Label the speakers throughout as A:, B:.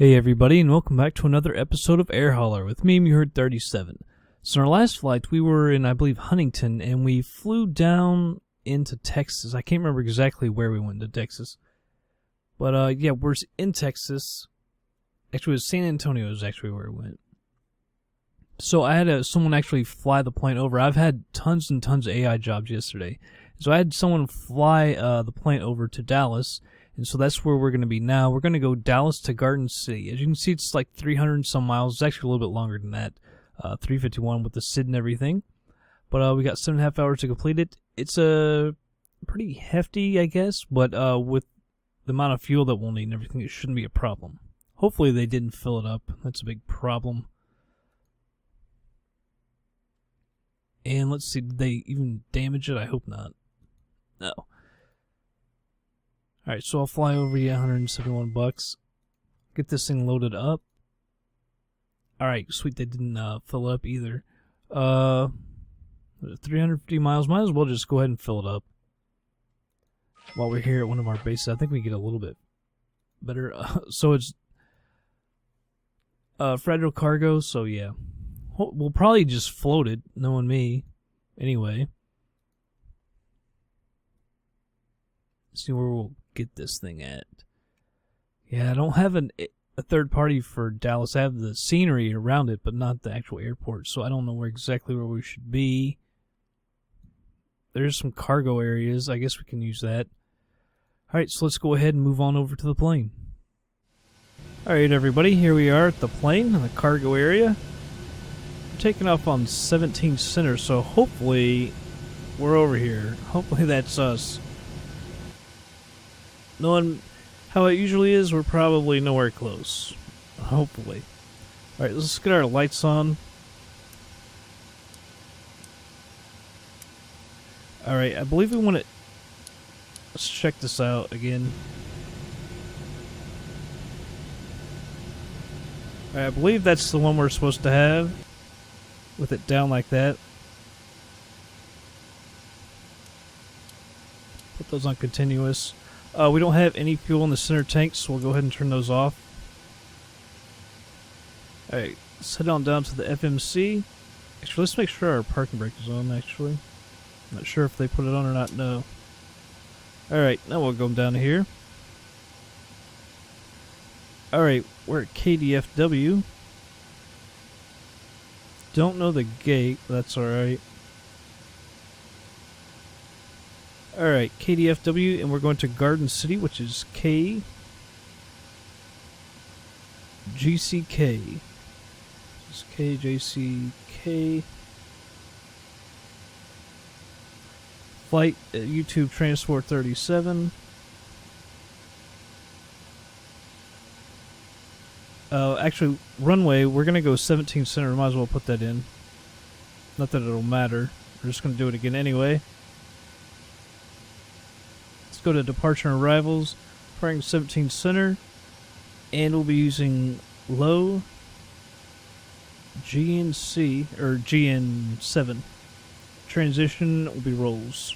A: Hey everybody, and welcome back to another episode of Air Hauler with me, Meherd37. So in our last flight, we were in, I believe, Huntington, and we flew down into Texas. I can't remember exactly where we went to Texas. But, yeah, we're in Texas. Actually, it was San Antonio is actually where we went. So I had someone actually fly the plane over. I've had tons and tons of AI jobs yesterday. So I had someone fly the plane over to Dallas. And so that's where we're going to be now. We're going to go Dallas to Garden City. As you can see, it's like 300 and some miles. It's actually a little bit longer than that. 351 with the SID and everything. But we got 7.5 hours to complete it. It's pretty hefty, I guess. But with the amount of fuel that we'll need and everything, it shouldn't be a problem. Hopefully they didn't fill it up. That's a big problem. And let's see, did they even damage it? I hope not. No. Alright, so I'll fly over you, $171. Get this thing loaded up. Alright, sweet, they didn't fill it up either. 350 miles, might as well just go ahead and fill it up. While we're here at one of our bases, I think we get a little bit better. So it's fragile cargo, so yeah. We'll probably just float it, knowing me, anyway. Let's see where we'll get this thing at. Yeah, I don't have a third party for Dallas. I have the scenery around it, but not the actual airport, so I don't know exactly where we should be. There's some cargo areas. I guess we can use that. Alright, so let's go ahead and move on over to the plane. Alright, everybody, here we are at the plane in the cargo area. We're taking off on 17 Center, so hopefully we're over here. Hopefully that's us. Knowing how it usually is, we're probably nowhere close. Hopefully. Alright, let's get our lights on. Alright, I believe we want to... Let's check this out again. Alright, I believe that's the one we're supposed to have. With it down like that. Put those on continuous. We don't have any fuel in the center tank, so we'll go ahead and turn those off. Alright, let's head on down to the FMC. Actually, let's make sure our parking brake is on, actually. I'm not sure if they put it on or not, no. Alright, now we'll go down here. Alright, we're at KDFW. Don't know the gate, but that's alright. Alright, KDFW, and we're going to Garden City, which is KGCK. This is KGCK. Flight YouTube Transport 37. Actually, runway, we're going to go 17 Center. Might as well put that in. Not that it'll matter. We're just going to do it again anyway. Go to departure and arrivals, departing 17 Center, and we'll be using low GNC or GN7. Transition will be rolls.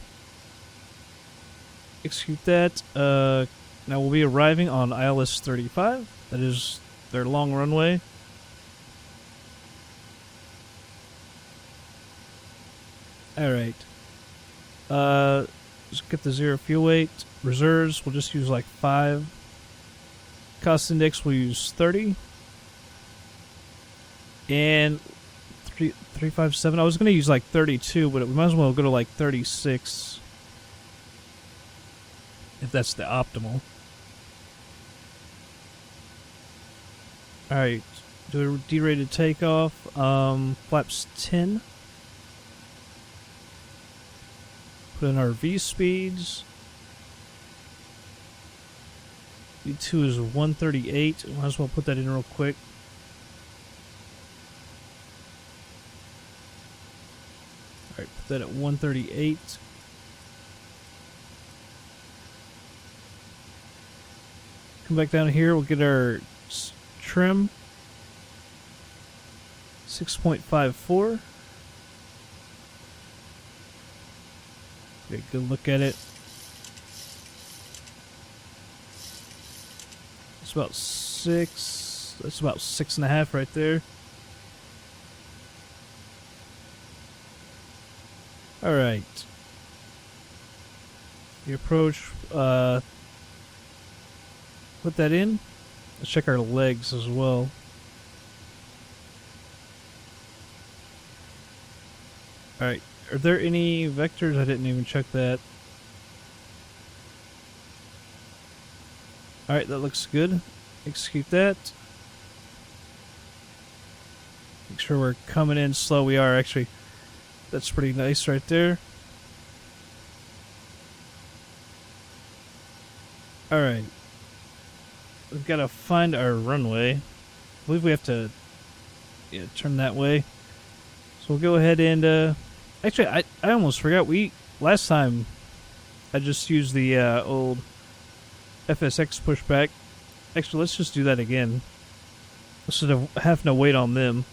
A: Execute that. Now we'll be arriving on ILS 35. That is their long runway. Alright. Just get the 0 fuel weight. Reserves, we'll just use like 5. Cost index, we'll use 30. And 357. I was going to use like 32, but we might as well go to like 36. If that's the optimal. Alright. Do a derated takeoff. Flaps 10. Put in our V speeds. V2 is 138. Might as well put that in real quick. Alright, put that at 138. Come back down here, we'll get our trim. 6.54. Get a good look at it. It's about 6 So that's about 6.5 right there. Alright. The approach, put that in. Let's check our legs as well. Alright, are there any vectors? I didn't even check that. Alright, that looks good. Execute that. Make sure we're coming in slow. We are actually. That's pretty nice right there. Alright. We've got to find our runway. I believe we have to turn that way. So we'll go ahead and actually I almost forgot last time I just used the old FSX pushback. Actually, let's just do that again. Instead of having to wait on them.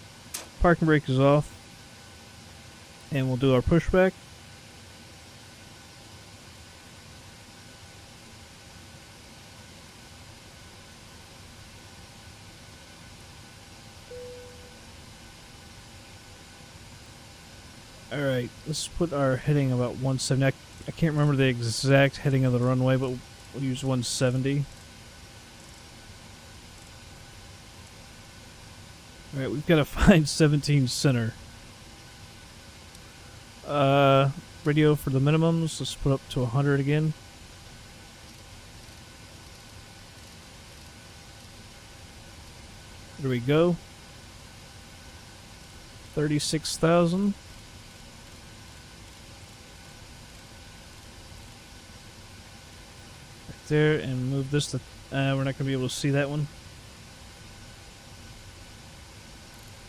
A: Parking brake is off. And we'll do our pushback. Alright, let's put our heading about 170. I can't remember the exact heading of the runway, but we'll use 170. Alright, we've got to find 17 center. Radio for the minimums. Let's put up to 100 again. There we go. 36,000. Right there, and move this to. We're not going to be able to see that one.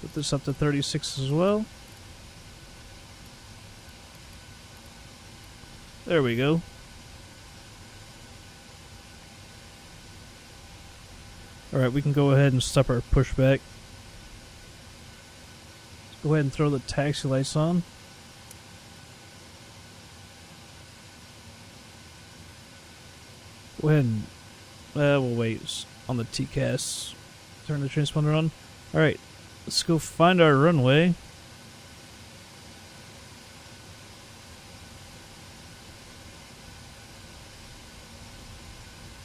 A: Put this up to 36 as well. There we go. Alright, we can go ahead and stop our pushback. Let's go ahead and throw the taxi lights on. Go ahead and we'll wait on the TCAS. Turn the transponder on. Alright, let's go find our runway.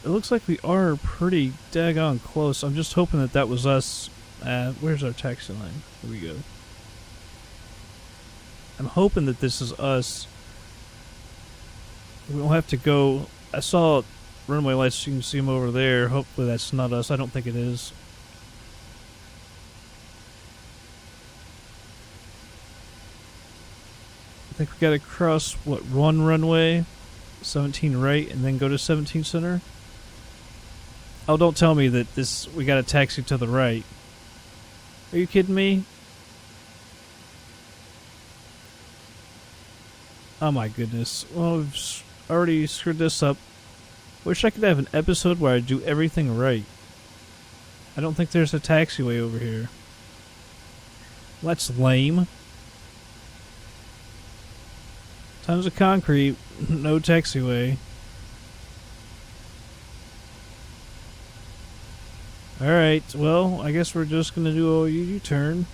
A: It looks like we are pretty daggone close. I'm just hoping that that was us. Where's our taxi line? Here we go. I'm hoping that this is us. We don't have to go. I saw runway lights. You can see them over there. Hopefully that's not us. I don't think it is. I think we got to cross, what, one runway, 17 right, and then go to 17 center. Oh, don't tell me that we got a taxi to the right. Are you kidding me? Oh my goodness. Well, we've already screwed this up. Wish I could have an episode where I do everything right. I don't think there's a taxiway over here. Well, that's lame. Tons of concrete, no taxiway. Alright, well, I guess we're just gonna do a U-turn.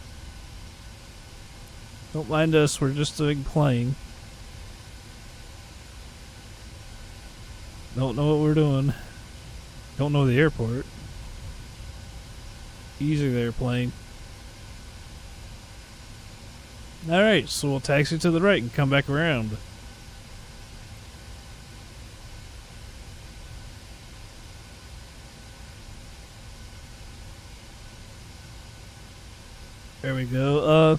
A: Don't mind us, we're just a big plane. Don't know what we're doing. Don't know the airport. Easy there, plane. Alright, so we'll taxi to the right and come back around. There we go.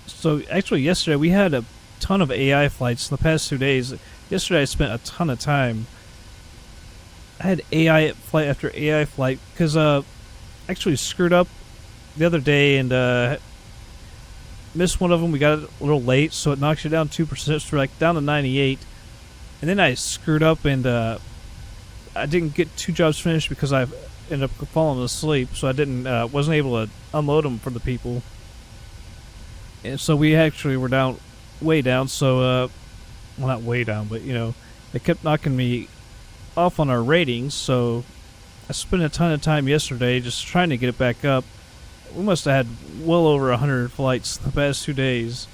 A: So actually yesterday we had a ton of AI flights in the past 2 days. Yesterday I spent a ton of time. I had AI flight after AI flight because actually screwed up the other day and missed one of them. We got it a little late, so it knocks you down 2%, so we're like down to 98. And then I screwed up and I didn't get 2 jobs finished because I ended up falling asleep, so I wasn't able to unload them for the people. And so we actually were down, way down, so, well, not way down, but, you know, they kept knocking me off on our ratings, so I spent a ton of time yesterday just trying to get it back up. We must have had well over 100 flights the past 2 days.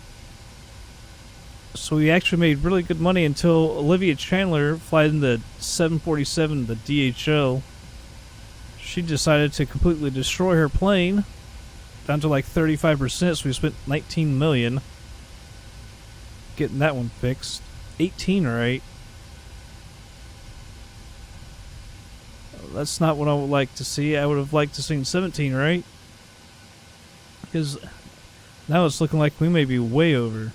A: So we actually made really good money until Olivia Chandler, flying the 747, the DHL, she decided to completely destroy her plane down to like 35%, so we spent $19 million getting that one fixed. 18, right? That's not what I would like to see. I would have liked to see 17, right? Because now it's looking like we may be way over.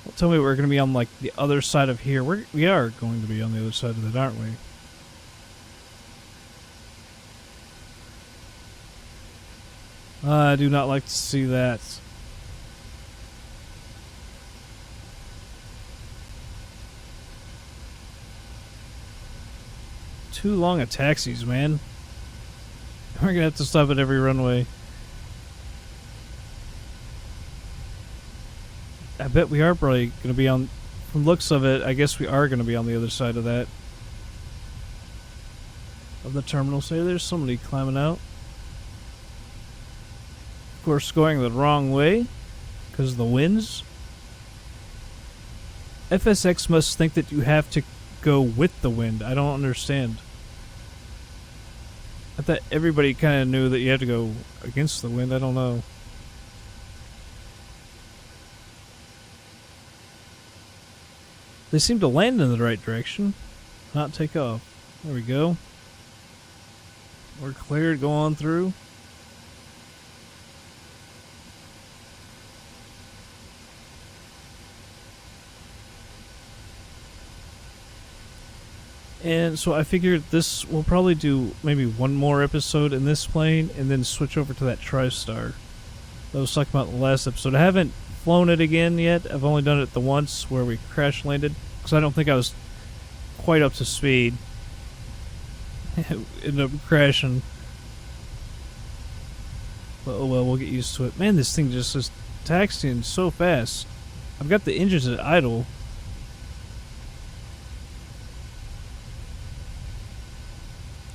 A: Well, tell me we're going to be on like the other side of here. We are going to be on the other side of it, aren't we? I do not like to see that. Too long of taxis, man. We're gonna have to stop at every runway. I bet we are probably gonna be on, from looks of it, I guess we are gonna be on the other side of that. Of the terminal. Say there's somebody climbing out. Of course, going the wrong way because of the winds. FSX must think that you have to go with the wind. I don't understand. I thought everybody kind of knew that you had to go against the wind. I don't know. They seem to land in the right direction, not take off. There we go. We're cleared. Go on through. And so I figured this will probably do maybe one more episode in this plane and then switch over to that TriStar that I was talking about in the last episode. I haven't flown it again yet. I've only done it the once where we crash landed because I don't think I was quite up to speed. Ended up crashing. But oh well, we'll get used to it. Man, this thing just is taxiing so fast. I've got the engines at idle.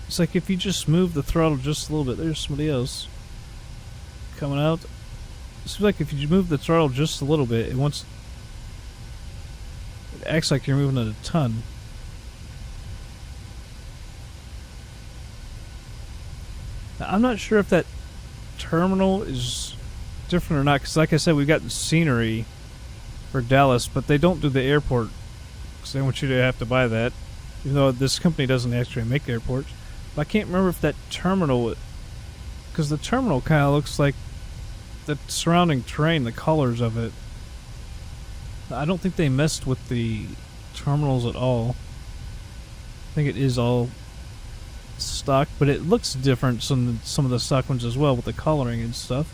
A: It's like if you just move the throttle just a little bit. There's somebody else coming out. It seems like if you move the throttle just a little bit, it acts like you're moving at a ton. Now, I'm not sure if that terminal is different or not, because like I said, we've got the scenery for Dallas, but they don't do the airport because they want you to have to buy that, even though this company doesn't actually make airports. But I can't remember if that terminal, because the terminal kind of looks like the surrounding terrain, the colors of it. I don't think they messed with the terminals at all. I think it is all stock, but it looks different than some of the stock ones as well with the coloring and stuff.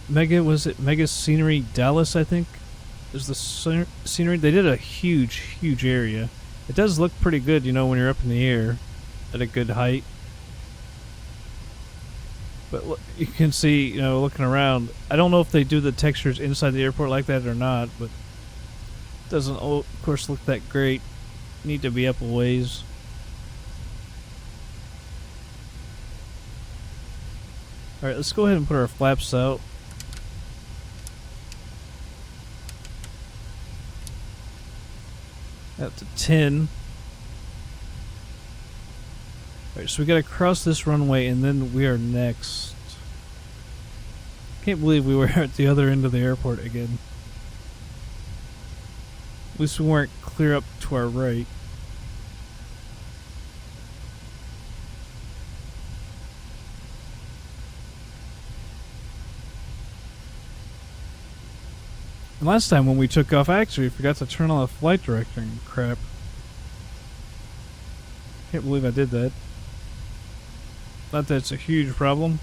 A: Was it MegaSceneryX Dallas, I think? Is the scenery. They did a huge area. It does look pretty good, you know, when you're up in the air at a good height. But look, you can see, you know, looking around, I don't know if they do the textures inside the airport like that or not, but it doesn't, of course, look that great. Need to be up a ways. Alright, let's go ahead and put our flaps out. Up to 10. Alright, so we gotta cross this runway and then we are next. Can't believe we were at the other end of the airport again. At least we weren't clear up to our right. And last time when we took off, I actually forgot to turn on the flight directing crap. Can't believe I did that. Not that it's a huge problem.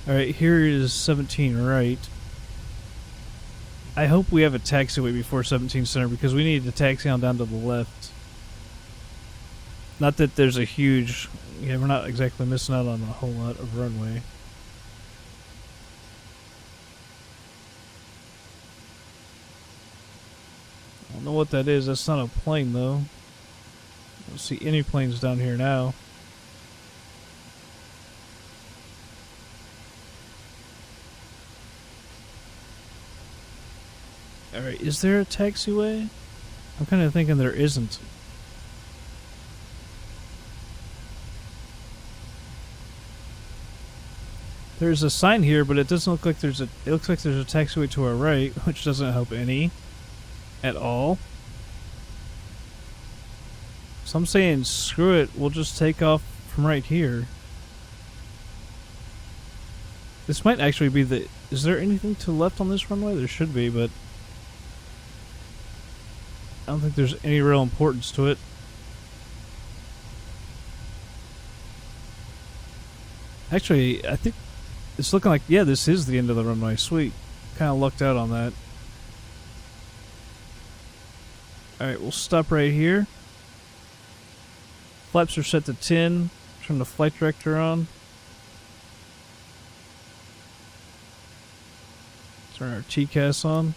A: Alright, here is 17 right. I hope we have a taxiway before 17 center because we need to taxi on down to the left. Not that there's a huge... Yeah, we're not exactly missing out on a whole lot of runway. I don't know what that is. That's not a plane, though. I don't see any planes down here now. Alright, is there a taxiway? I'm kind of thinking there isn't. There's a sign here, but it doesn't look like there's a... It looks like there's a taxiway to our right, which doesn't help any. At all. So I'm saying, screw it, we'll just take off from right here. This might actually be the... Is there anything to the left on this runway? There should be, but... I don't think there's any real importance to it. Actually, I think it's looking like, yeah, this is the end of the runway. Sweet. Kind of lucked out on that. Alright, we'll stop right here. Flaps are set to 10. Turn the flight director on. Turn our TCAS on.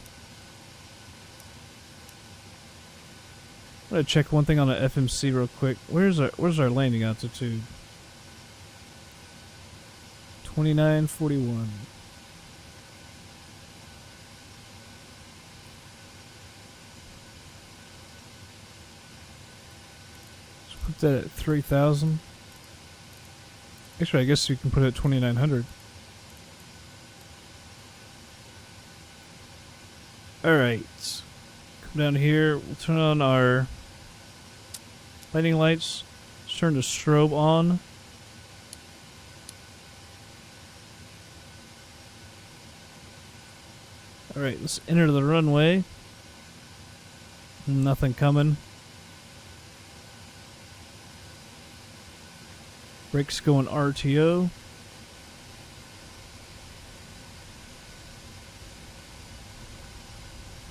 A: I'm gonna check one thing on the FMC real quick. Where's our landing altitude? 2941. Let's put that at 3000. Actually, I guess you can put it at 2900. Alright. Come down here. We'll turn on our landing lights. Let's turn the strobe on. Alright, let's enter the runway. Nothing coming. Brakes going RTO.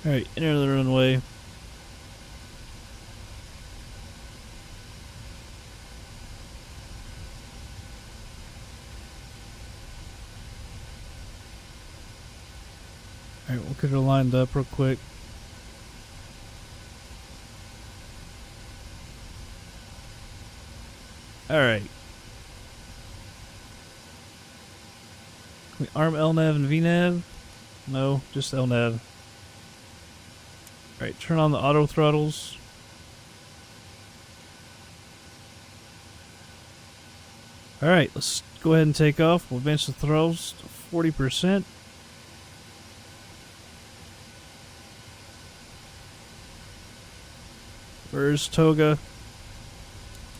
A: Alright, enter the runway. Alright, we'll get her lined up real quick. Alright. Can we arm LNAV and VNAV? No, just LNAV. Alright, turn on the auto throttles. Alright, let's go ahead and take off. We'll advance the throttles to 40%. Where's Toga?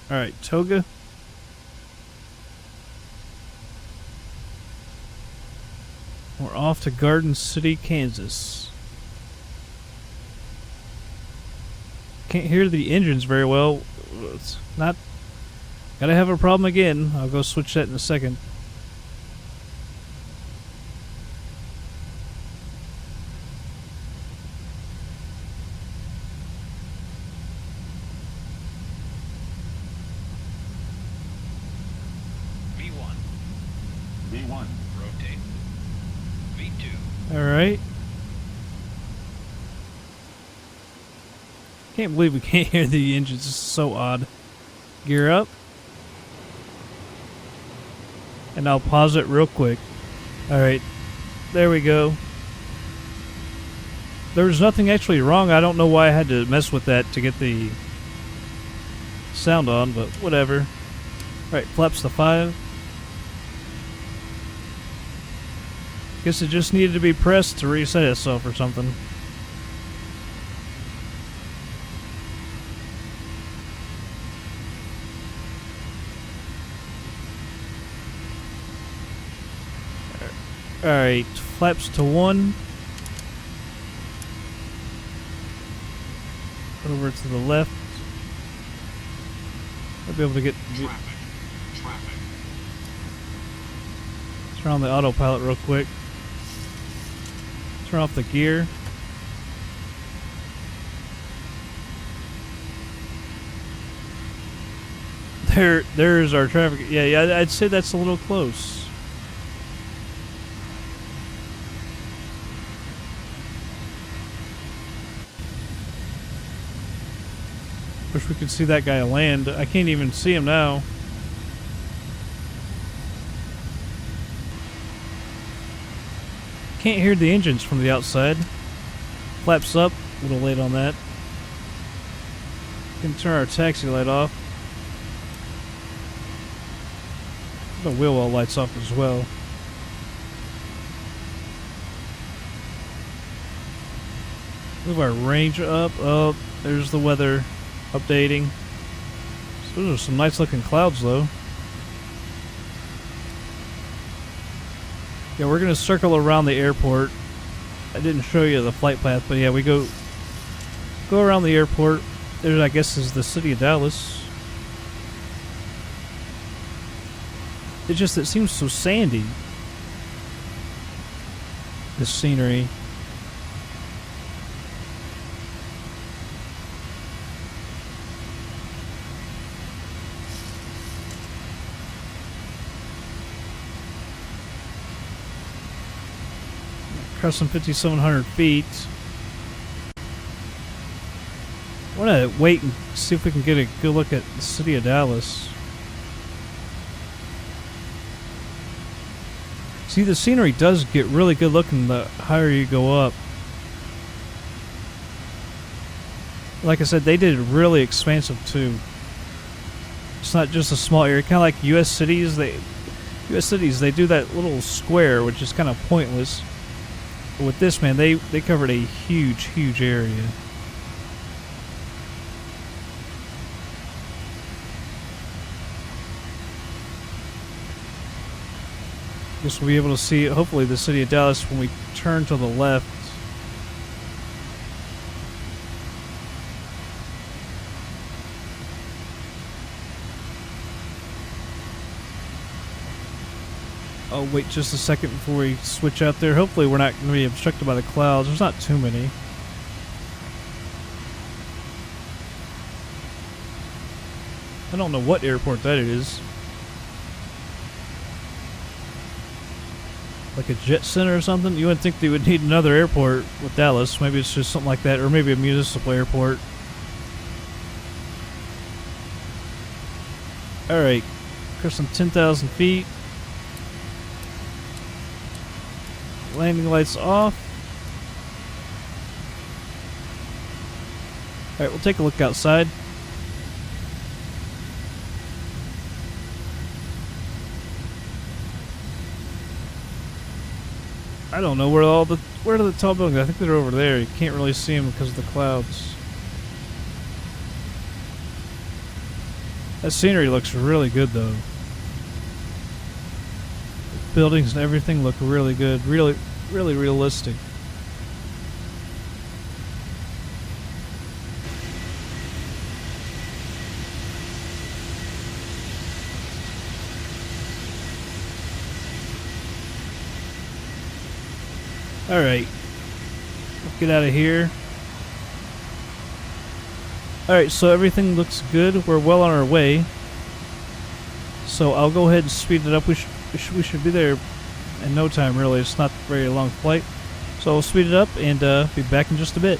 A: Alright, Toga. We're off to Garden City, Kansas. Can't hear the engines very well. It's not... Gotta have a problem again. I'll go switch that in a second.
B: V1, rotate. V2.
A: Alright. Can't believe we can't hear the engines. It's so odd. Gear up. And I'll pause it real quick. Alright. There we go. There was nothing actually wrong. I don't know why I had to mess with that to get the sound on, but whatever. Alright, flaps to 5. Guess it just needed to be pressed to reset itself or something. Alright, flaps to 1. Over to the left. I'll be able to get...
B: Traffic.
A: Turn on the autopilot real quick. Turn off the gear. There's our traffic. Yeah, I'd say that's a little close. Wish we could see that guy land. I can't even see him now. Can't hear the engines from the outside. Flaps up. A little late on that. Can turn our taxi light off. The wheel well lights off as well. Move our range up. Oh, there's the weather updating. So those are some nice looking clouds though. Yeah, we're gonna circle around the airport. I didn't show you the flight path, but yeah, we go around the airport. There, I guess, is the city of Dallas. It seems so sandy. This scenery. Across some 5,700 feet. I want to wait and see if we can get a good look at the city of Dallas. See, the scenery does get really good looking the higher you go up. Like I said, they did it really expansive too. It's not just a small area, kind of like U.S. cities. They do that little square, which is kind of pointless. But with this, man, they covered a huge area. Guess we'll be able to see, hopefully, the city of Dallas when we turn to the left. Oh, wait just a second before we switch out there. Hopefully we're not going to be obstructed by the clouds. There's not too many. I don't know what airport that is. Like a jet center or something? You wouldn't think they would need another airport with Dallas. Maybe it's just something like that. Or maybe a municipal airport. Alright. Across some 10,000 feet. Landing lights off. Alright, we'll take a look outside. I don't know where are the tall buildings? I think they're over there. You can't really see them because of the clouds. That scenery looks really good though. The buildings and everything look really good. Really realistic. Alright. Let's get out of here. Alright, so everything looks good. We're well on our way. So I'll go ahead and speed it up. We should be there in no time, really. It's not a very long flight. So I'll speed it up and be back in just a bit.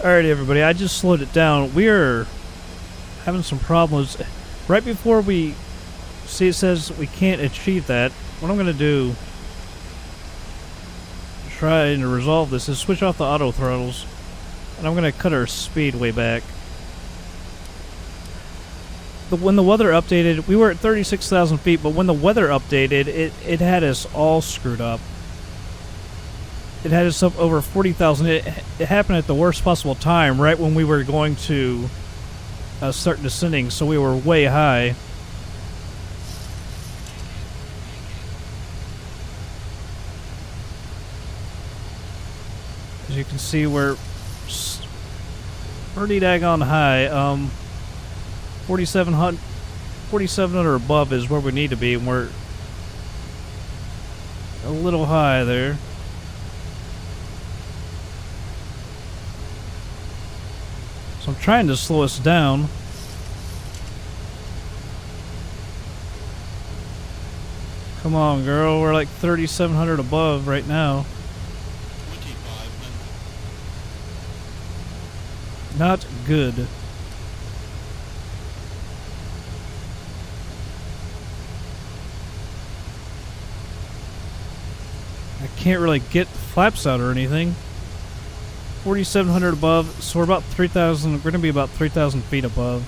A: Alrighty, everybody, I just slowed it down. We are having some problems. Right before we see it says we can't achieve that, what I'm going to do to try to resolve this is switch off the auto throttles, and I'm going to cut our speed way back. When the weather updated, we were at 36,000 feet, but when the weather updated, it had us all screwed up. It had us up over 40,000. It happened at the worst possible time, right when we were going to start descending, so we were way high. As you can see, we're pretty daggone high. 4,700 or above is where we need to be, and we're a little high there. So I'm trying to slow us down. Come on, girl. We're like 3,700 above right now.
C: 25 minutes.
A: Not good. I can't really get the flaps out or anything. 4,700 above, so we're about 3,000. We're going to be about 3,000 feet above.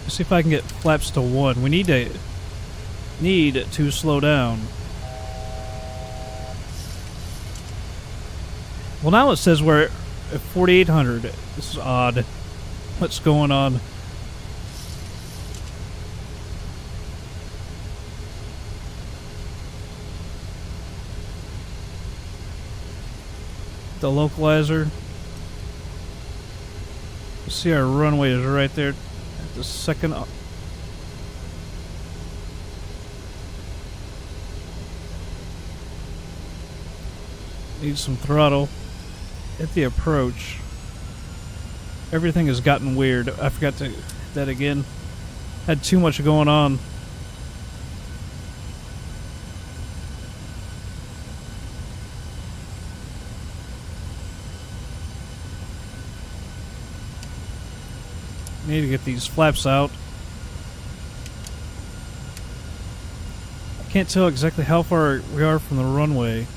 A: Let's see if I can get flaps to 1. We need to slow down. Well, now it says we're at 4,800. This is odd. What's going on? The localizer. You see our runway is right there at the second. Need some throttle at the approach. Everything has gotten weird. I forgot to hit that again. Had too much going on. Need to get these flaps out. I can't tell exactly how far we are from the runway.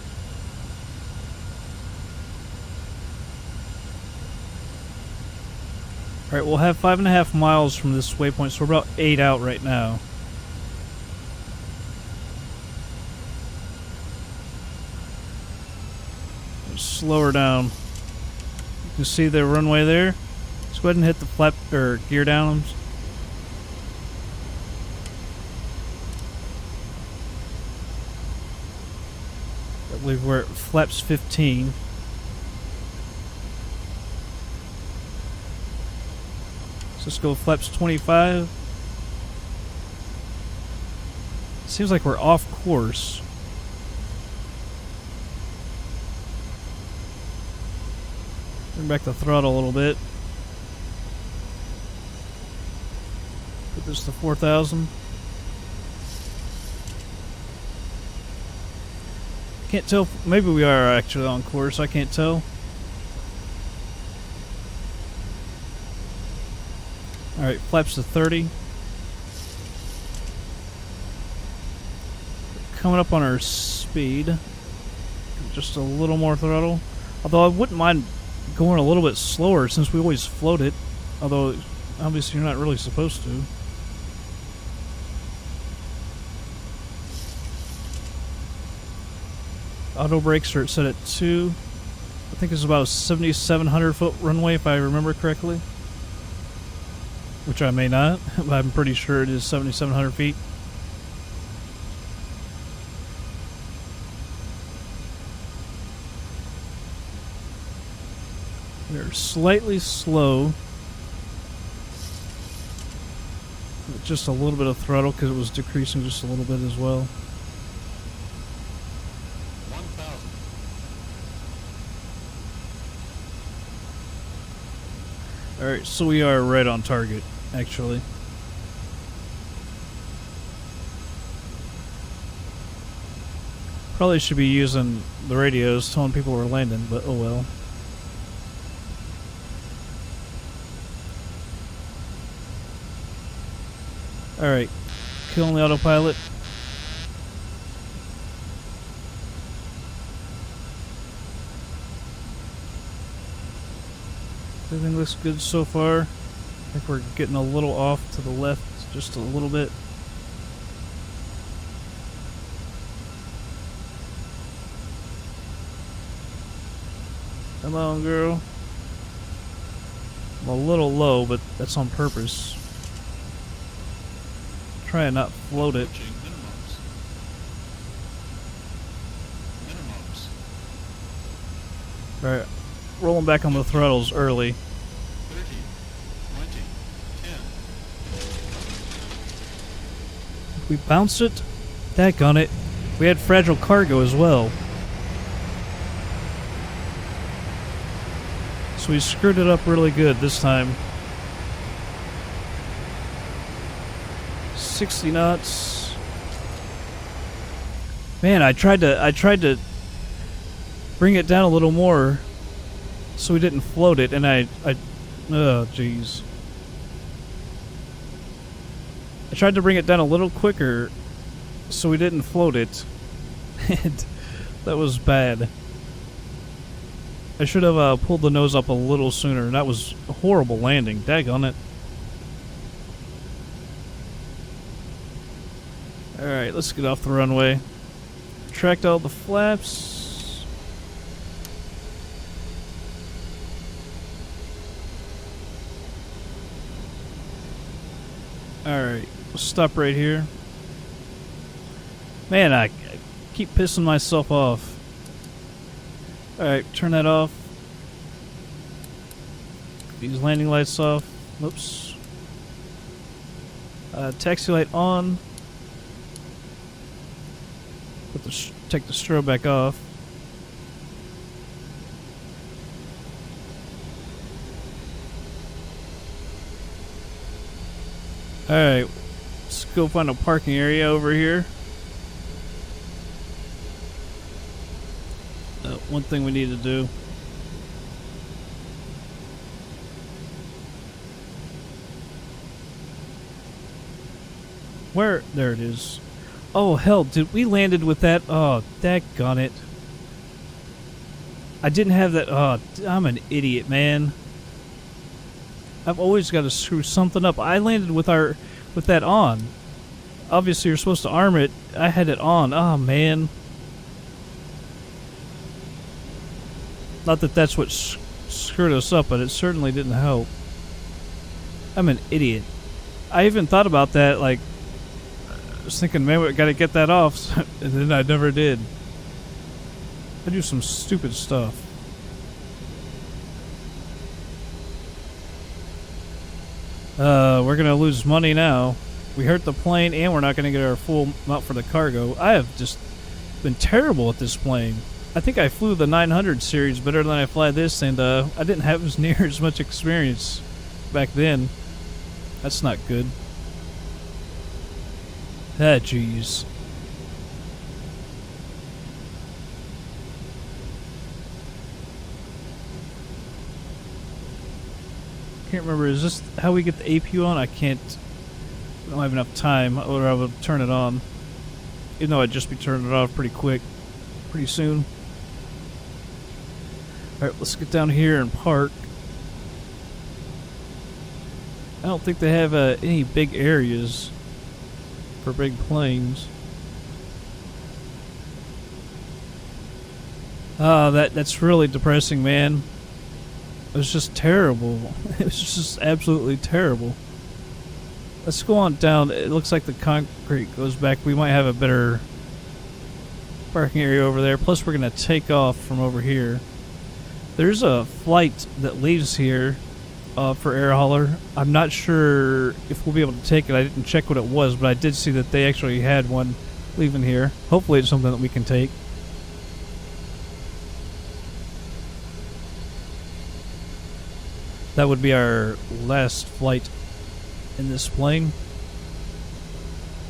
A: Alright, we'll have 5.5 miles from this waypoint, so we're about 8 out right now. Slow her down. You can see the runway there. Let's go ahead and hit the flap or gear downs. I believe we're at flaps 15. So let's go flaps 25. Seems like we're off course. Turn back the throttle a little bit. Put this to 4,000. Can't tell. Maybe we are actually on course. I can't tell. Alright, flaps to 30. Coming up on our speed. Just a little more throttle. Although I wouldn't mind going a little bit slower since we always float it. Although, obviously, you're not really supposed to. Auto brakes are set at 2. I think it's about a 7,700 foot runway if I remember correctly. Which I may not, but I'm pretty sure it is 7,700 feet. We're slightly slow. With just a little bit of throttle because it was decreasing just a little bit as well. Alright, so we are right on target, actually. Probably should be using the radios telling people we're landing, but oh well. Alright, killing the autopilot. Everything looks good so far. I think we're getting a little off to the left, just a little bit. Come on, girl. I'm a little low, but that's on purpose. Try and not float it.
C: Approaching minimums. Minimums.
A: Alright, rolling back on the throttles early.
C: 30, 20, 10.
A: We bounced it? Daggone it. We had fragile cargo as well. So we screwed it up really good this time. 60 knots. Man, I tried to bring it down a little more so we didn't float it, and oh jeez. I tried to bring it down a little quicker so we didn't float it. And that was bad. I should have pulled the nose up a little sooner. That was a horrible landing. Daggone it. Alright, let's get off the runway. Retract all the flaps. Alright, we'll stop right here. Man, I keep pissing myself off. Alright, turn that off. These landing lights off. Whoops. Taxi light on. Take the strobe back off. Alright, let's go find a parking area over here. One thing we need to do. Where? There it is. Oh, hell, we landed with that? Oh, daggone it. I didn't have that. Oh, I'm an idiot, man. I've always got to screw something up. I landed with that on. Obviously, you're supposed to arm it. I had it on. Oh, man. Not that that's what screwed us up, but it certainly didn't help. I'm an idiot. I even thought about that, like, I was thinking, man, we gotta get that off, and then I never did. I do some stupid stuff. We're gonna lose money now. We hurt the plane, and we're not gonna get our full amount for the cargo. I have just been terrible at this plane. I think I flew the 900 series better than I fly this, and I didn't have as near as much experience back then. That's not good. Ah, jeez. Can't remember, is this how we get the APU on? I can't. I don't have enough time, or I would turn it on. Even though I'd just be turning it off pretty quick, pretty soon. Alright, let's get down here and park. I don't think they have any big areas for big planes. That's really depressing, man. It was just terrible. It was just absolutely terrible. Let's go on down. It looks like the concrete goes back. We might have a better parking area over there. Plus, we're going to take off from over here. There's a flight that leaves here for Air Hauler. I'm not sure if we'll be able to take it. I didn't check what it was, but I did see that they actually had one leaving here. Hopefully it's something that we can take. That would be our last flight in this plane.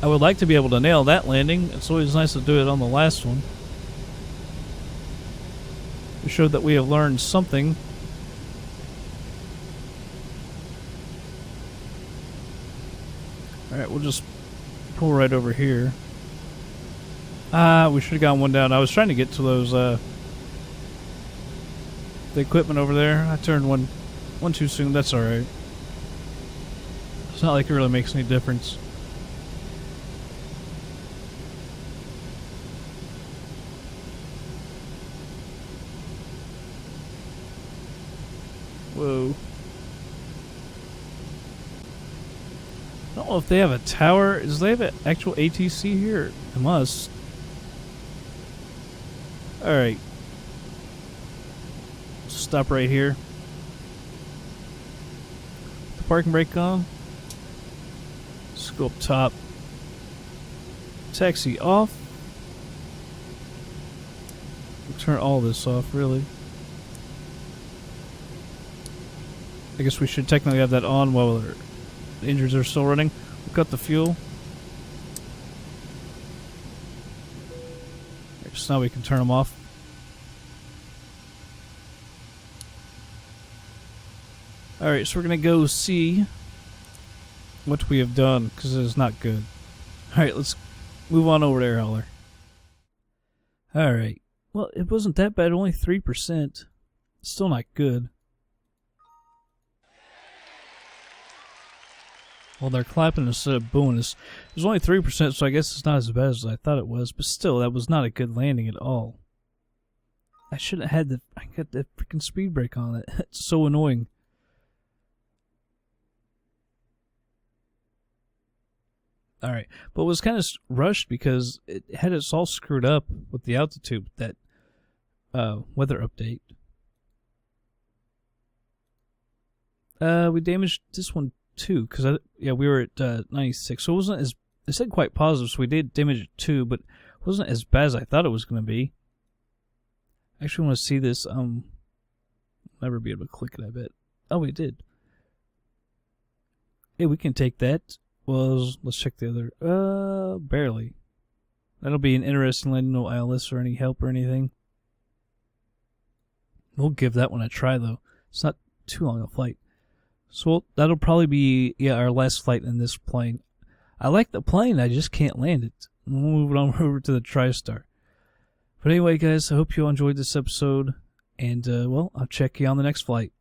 A: I would like to be able to nail that landing. It's always nice to do it on the last one. to show that we have learned something. Alright, we'll just pull right over here. We should have gotten one down. I was trying to get to those, the equipment over there. I turned one too soon. That's alright. It's not like it really makes any difference. Whoa. I don't know if they have a tower. Does they have an actual ATC here? It must. Alright. Stop right here. The parking brake on. Let's go up top. Taxi off. We'll turn all this off, really. I guess we should technically have that on while the engines are still running. We'll cut the fuel. Right, so now we can turn them off. Alright, so we're going to go see what we have done, because it is not good. Alright, let's move on over to Air Hauler. Alright. Well, it wasn't that bad, only 3%. Still not good. Well, they're clapping instead of booing us. It was only 3%, so I guess it's not as bad as I thought it was. But still, that was not a good landing at all. I shouldn't have had the... I got the freaking speed brake on it. It's so annoying. Alright, but it was kind of rushed because it had us all screwed up with the altitude, that weather update. We damaged this one too, because we were at 96, so it wasn't as, it said quite positive, so we did damage it too, but it wasn't as bad as I thought it was going to be. I actually want to see this. Never be able to click it, I bet. Oh, we did. Hey, we can take that. Well, let's check the other. Barely. That'll be an interesting landing. No ILS or any help or anything. We'll give that one a try, though. It's not too long a flight. So that'll probably be our last flight in this plane. I like the plane, I just can't land it. We'll move it on over to the TriStar. But anyway, guys, I hope you all enjoyed this episode. And, well, I'll check you on the next flight.